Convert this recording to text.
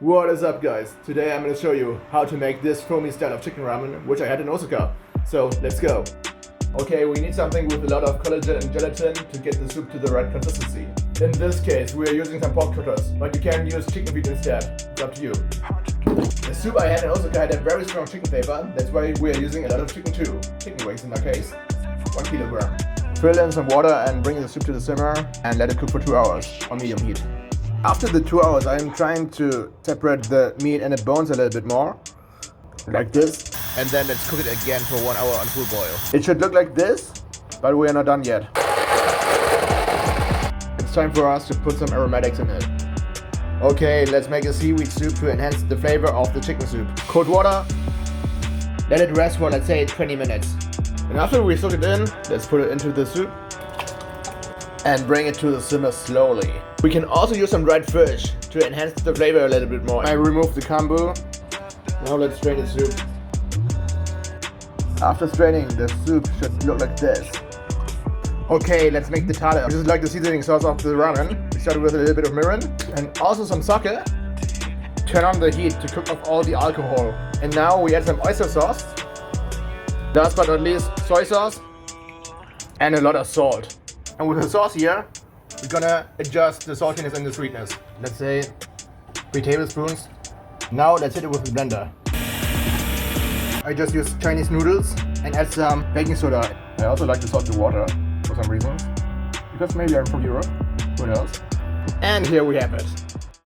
What is up, guys? Today I'm going to show you how to make this foamy style of chicken ramen, which I had in Osaka. So let's go. Okay, we need something with a lot of collagen and gelatin to get the soup to the right consistency. In this case, we are using some pork trotters, but you can use chicken feet instead. It's up to you. The soup I had in Osaka had a very strong chicken flavor, that's why we are using a lot of chicken too. Chicken wings in my case. 1 kilogram. Fill in some water and bring the soup to the simmer and let it cook for 2 hours on medium heat. After the 2 hours, I'm trying to separate the meat and the bones a little bit more, like this. And then let's cook it again for 1 hour on full boil. It should look like this, but we are not done yet. It's time for us to put some aromatics in it. Okay, let's make a seaweed soup to enhance the flavor of the chicken soup. Cold water. Let it rest for, let's say, 20 minutes. And after we soak it in, let's put it into the soup and bring it to the simmer slowly. We can also use some dried fish to enhance the flavor a little bit more. I remove the kombu. Now let's strain the soup. After straining, the soup should look like this. Okay, let's make the tare. This is like the seasoning sauce of the ramen. We started with a little bit of mirin and also some sake. Turn on the heat to cook off all the alcohol. And now we add some oyster sauce. Last but not least, soy sauce and a lot of salt. And with the sauce here, we're gonna adjust the saltiness and the sweetness. Let's say 3 tablespoons. Now let's hit it with the blender. I just use Chinese noodles and add some baking soda. I also like to salt the water for some reasons. Because maybe I'm from Europe, who knows? And here we have it.